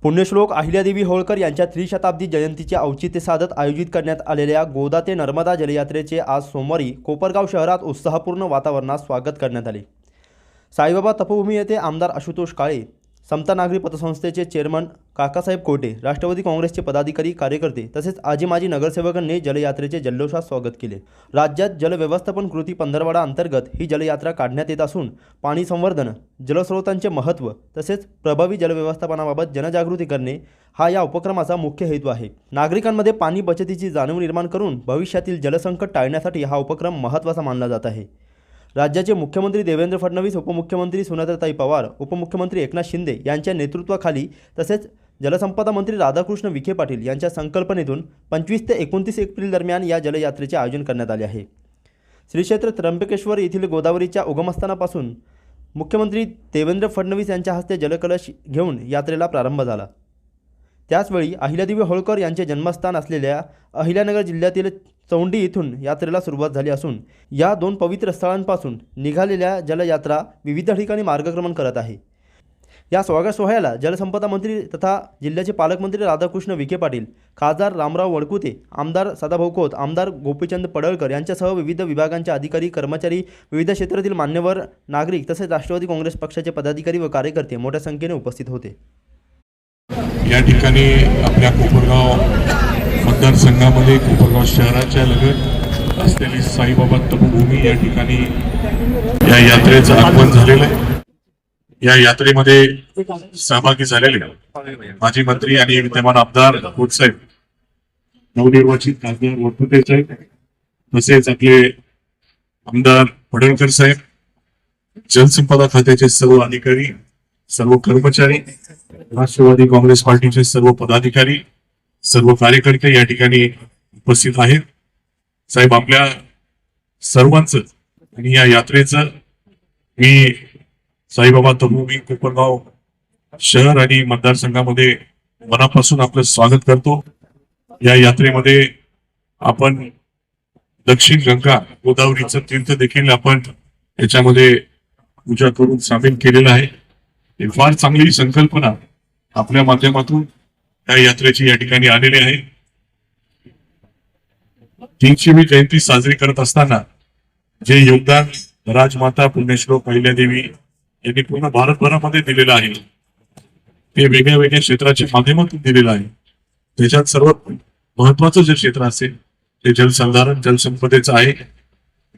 पुण्यश्लोक अहिल्यादेवी होळकर यांच्या त्रिशताब्दी जयंतीचे औचित्य साधत आयोजित करण्यात आलेल्या गोदा ते नर्मदा जलयात्रेचे आज सोमवारी कोपरगाव शहरात उत्साहपूर्ण वातावरणात स्वागत करण्यात आले। साईबाबा तपोभूमी येथे आमदार आशुतोष काळे, समता नागरी पतसंस्थेचे चेअरमन काकासाहेब कोटे, राष्ट्रवादी काँग्रेसचे पदाधिकारी कार्यकर्ते तसेच आजी माजी नगरसेवकांनी जलयात्रेचे जल्लोषात स्वागत केले। राज्यात जल व्यवस्थापन कृती पंधरवडा अंतर्गत ही जलयात्रा काढण्यात येत असून पाणी संवर्धन, जलस्रोतांचे महत्त्व तसेच प्रभावी जलव्यवस्थापनाबाबत जनजागृती करणे हा या उपक्रमाचा मुख्य हेतू आहे। नागरिकांमध्ये पाणी बचतीची जाणीव निर्माण करून भविष्यातील जलसंकट टाळण्यासाठी हा उपक्रम महत्त्वाचा मानला जात आहे। राज्याचे मुख्यमंत्री देवेंद्र फडणवीस, उपमुख्यमंत्री सुनेत्राताई पवार, उपमुख्यमंत्री एकनाथ शिंदे यांच्या नेतृत्वाखाली तसेच जलसंपदा मंत्री राधाकृष्ण विखे पाटील यांच्या संकल्पनेतून 25 ते 29 एप्रिल दरम्यान या जलयात्रेचे आयोजन करण्यात आले आहे। श्री क्षेत्र त्र्यंबकेश्वर येथील गोदावरीच्या उगमस्थानापासून मुख्यमंत्री देवेंद्र फडणवीस यांच्या हस्ते जलकलश घेऊन यात्रेला प्रारंभ झाला। त्याचवेळी अहिल्यादेवी होळकर यांचे जन्मस्थान असलेल्या अहिल्यानगर जिल्ह्यातील चौंडी येथून यात्रेला सुरुवात झाली असून या दोन पवित्र स्थळांपासून निघालेल्या जलयात्रा विविध ठिकाणी मार्गक्रमण करत आहे। या स्वागत सोहळ्याला जलसंपदा मंत्री तथा जिल्ह्याचे पालकमंत्री राधाकृष्ण विखे पाटील, खासदार रामराव वडकुते, आमदार सदाभाऊ खोत, आमदार गोपीचंद पडळकर यांच्यासह विविध विभागांचे अधिकारी, कर्मचारी, विविध क्षेत्रातील मान्यवर नागरिक तसेच राष्ट्रवादी काँग्रेस पक्षाचे पदाधिकारी व कार्यकर्ते मोठ्या संख्येने उपस्थित होते। या ठिकाणी आपल्या कोपरगाव मतदारसंघामध्ये कोपरगाव शहराच्या लगत असलेली साईबाबा तपोभूमी या ठिकाणी या यात्रेचं आगमन झालेलं आहे। या यात्रेमध्ये सहभागी झालेले माजी मंत्री आणि विद्यमान आमदार खोतसाहेब, नवनिर्वाचित खासदार वडकुते साहेब, तसेच आपले आमदार पडळकर साहेब, जलसंपदा खात्याचे सर्व अधिकारी, सर्व कर्मचारी, राष्ट्रवादी काँग्रेस पार्टीचे सर्व पदाधिकारी, सर्व कार्यकर्ते या ठिकाणी उपस्थित आहेत। साहेब, आपल्या सर्वांचं आणि या यात्रेचं मी साईबाबा तपोभूमी कोपरगाव शहर आणि मतदारसंघामध्ये मनापासून आपलं स्वागत करतो। या यात्रेमध्ये आपण दक्षिण गंगा गोदावरीचं तीर्थ देखील आपण याच्यामध्ये पूजा करून सामील केलेलं आहे। ही फार चांगली संकल्पना आपल्या माध्यमातून या यात्रेची या ठिकाणी आलेली आहे। 300वी जयंती साजरी करत असताना जे योगदान राजमाता पुण्यश्लोक अहिल्यादेवी यांनी पूर्ण भारतभरामध्ये दिलेलं आहे ते वेगळ्या वेगळ्या क्षेत्राच्या माध्यमातून दिलेलं आहे। त्याच्यात सर्वात महत्वाचं जे क्षेत्र असेल ते जलसंधारण, जलसंपदेचं आहे।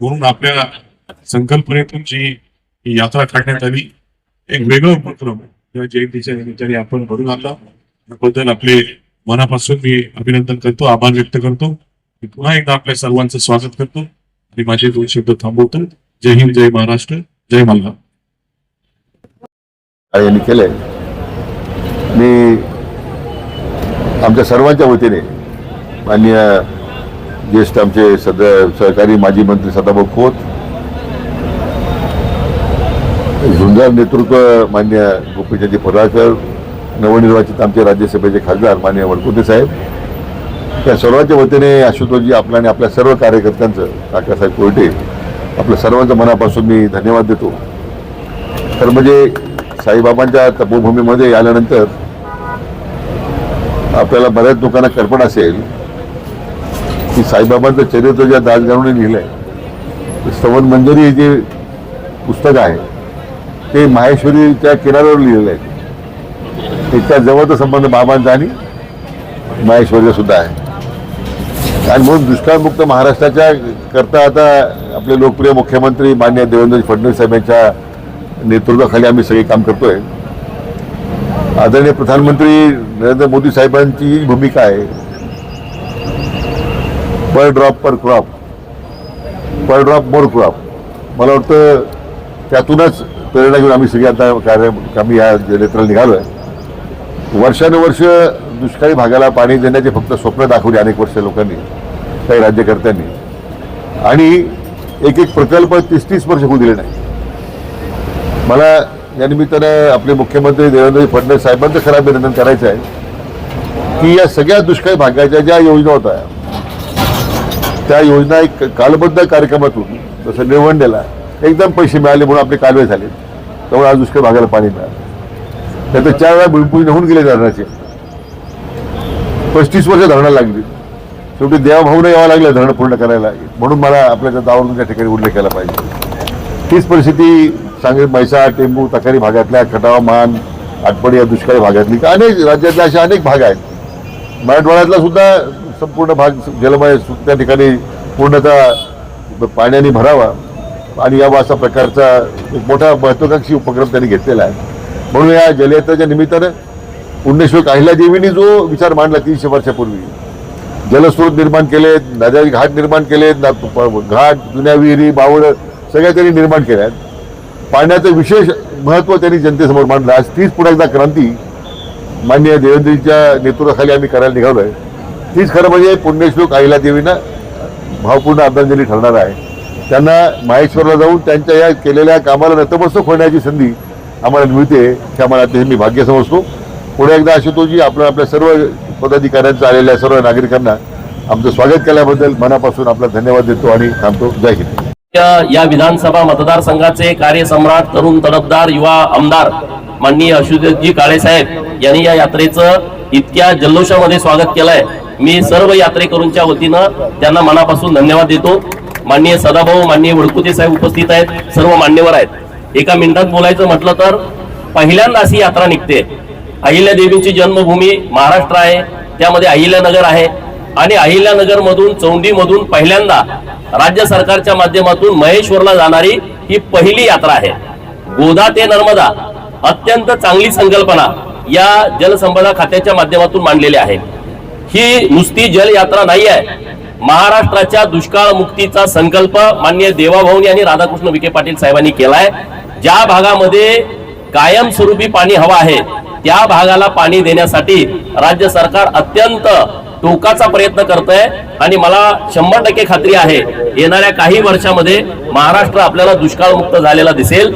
म्हणून आपल्या संकल्पनेतून जी यात्रा काढण्यात आली, एक वेगळा उपक्रम या जयंतीच्या निमित्ताने आपण घडून आणला, त्याबद्दल आपले मनापासून मी अभिनंदन करतो, आभार व्यक्त करतो। मी पुन्हा एकदा आपल्या सर्वांचं स्वागत करतो आणि माझे 2 शब्द थांबवतो। जय हिंद, जय महाराष्ट्र, जय मल्हार। यांनी केलंय, मी आमच्या सर्वांच्या वतीने माननीय ज्येष्ठ आमचे सहकारी माजी मंत्री सदाभाऊ खोत, झुंजार नेतृत्व माननीय गोपीचंद पडळकर, नवनिर्वाचित आमचे राज्यसभेचे खासदार माननीय वडकुते साहेब, त्या सर्वांच्या वतीने आशुतोषजी आपल्या आणि आपल्या सर्व कार्यकर्त्यांचं, काकासाहेब कोटे, आपल्या सर्वांचं मनापासून मी धन्यवाद देतो। तर म्हणजे साईबाबांच्या तपोभूमीमध्ये आल्यानंतर आपल्याला बऱ्याच लोकांना कल्पना असेल की साईबाबांचं चरित्र ज्या दासगणूने लिहिलंय, स्तवन मंजरी जे पुस्तक आहे ते माहेश्वरीच्या किनाऱ्यावर लिहिलेलं आहे। इतका जवळचा संबंध बाबांचा आणि माहेश्वरीचा सुद्धा आहे। आणि म्हणून दुष्काळमुक्त महाराष्ट्राच्या करता आता आपले लोकप्रिय मुख्यमंत्री माननीय देवेंद्र फडणवीस साहेब यांच्या नेतृत्वाखाली आम्ही सगळे काम करतोय। आदरणीय प्रधानमंत्री नरेंद्र मोदी साहेबांची भूमिका आहे, पर ड्रॉप पर क्रॉप, पर ड्रॉप मोर क्रॉप। मला वाटतं त्यातूनच प्रेरणा घेऊन आम्ही सगळे आता आम्ही या जलयात्रेला निघालोय। वर्षानुवर्ष दुष्काळी भागाला पाणी देण्याचे फक्त स्वप्न दाखवले अनेक वर्ष लोकांनी, काही राज्यकर्त्यांनी, आणि एक एक प्रकल्प 30-30 वर्ष होऊ दिले नाही। मला या निमित्तानं आपले मुख्यमंत्री देवेंद्र फडणवीस साहेबांचं खरं अभिनंदन करायचं आहे की या सगळ्या दुष्काळी भागाच्या ज्या योजना होत्या त्या योजना एक कालबद्ध कार्यक्रमातून, जसं निळवंडेला एकदम पैसे मिळाले म्हणून आपले कालवे झाले, त्यामुळे आज दुष्काळ भागाला पाणी मिळालं। त्यात 4 वेळा भूमिपूजन होऊन गेले धरणाचे. 35 वर्ष धरणं लागली. शेवटी देवाभाऊने यावं लागलं धरण पूर्ण करायला, म्हणून मला आपल्या त्या दावरून त्या ठिकाणी उल्लेख केला पाहिजे. तीच परिस्थिती सांगली, म्हैसाळ, टेंभू, तकारी भागातल्या, खटाव, मान, आटपाडी या दुष्काळी भागातली अनेक राज्यातल्या अशा अनेक भाग आहेत. मराठवाड्यातला सुद्धा संपूर्ण भाग जलमय त्या ठिकाणी पूर्णतः पाण्याने भरावा आणि या अशा प्रकारचा एक मोठा महत्वाकांक्षी उपक्रम त्यांनी घेतलेला आहे. म्हणून या जलयात्रेच्या निमित्तानं पुण्यश्लोक अहिल्यादेवींनी जो विचार मांडला 300 वर्षापूर्वी, जलस्रोत निर्माण केलेत, नद्या घाट निर्माण केलेत, घाट, जुन्या विहिरी, बावळं सगळ्या त्यांनी निर्माण केल्या आहेत. पाण्याचं विशेष महत्त्व त्यांनी जनतेसमोर मांडलं. आज तीच पुन्हा एकदा क्रांती माननीय देवेंद्रजींच्या नेतृत्वाखाली आम्ही करायला निघालो आहे. तीच खरं म्हणजे पुण्यश्लोक अहिल्यादेवींना भावपूर्ण आदरांजली ठरणार आहे. त्यांना माहेश्वरला जाऊन त्यांच्या या केलेल्या कामाला नतमस्तक होण्याची संधी आम्हाला मिळते, हे आम्हाला अतिशय मी भाग्य समजतो. पुढे एकदा आशुतोषजी आपल्या सर्व पदाधिकाऱ्यांचं आलेल्या सर्व नागरिकांना आमचं स्वागत केल्याबद्दल मनापासून आपला धन्यवाद देतो आणि थांबतो. जय हिंद. या विधानसभा मतदारसंघाचे कार्यसम्राट, तरुण तडफदार युवा आमदार माननीय अशोकजी काळे साहेब यांनी या यात्रेचं इतक्या जल्लोषामध्ये स्वागत केलंय. मी सर्व यात्रेकरूंच्या वतीनं त्यांना मनापासून धन्यवाद देतो. माननीय सदाभाऊ, माननीय वडकुते साहेब उपस्थित आहेत, सर्व मान्यवर आहेत. एका मिनिटात बोलायचं म्हटलं तर पहिल्यांदा अशी यात्रा निघते. अहिल्यादेवींची जन्मभूमी महाराष्ट्र आहे, त्यामध्ये अहिल्यानगर आहे आणि अहिल्यानगर मधून, चौंडी मधून पहिल्यांदा राज्य सरकारच्या माध्यमातून महेश्वरला जाणारी ही पहिली यात्रा आहे. गोदा ते नर्मदा अत्यंत चांगली संकल्पना या जलसंपदा खात्याच्या माध्यमातून मांडलेली आहे. ही नुसती जल यात्रा नाही आहे, महाराष्ट्राच्या दुष्काळ मुक्तीचा संकल्प माननीय देवाभाऊनी आणि राधाकृष्ण विखे पाटील साहेबांनी केलाय. ज्या भागामध्ये कायमस्वरूपी पाणी हवं आहे त्या भागाला पाणी देण्यासाठी राज्य सरकार अत्यंत टोकाचा प्रयत्न करतंय आणि मला 100% खात्री आहे येणाऱ्या काही वर्षामध्ये महाराष्ट्र आपल्याला दुष्काळमुक्त झालेला दिसेल.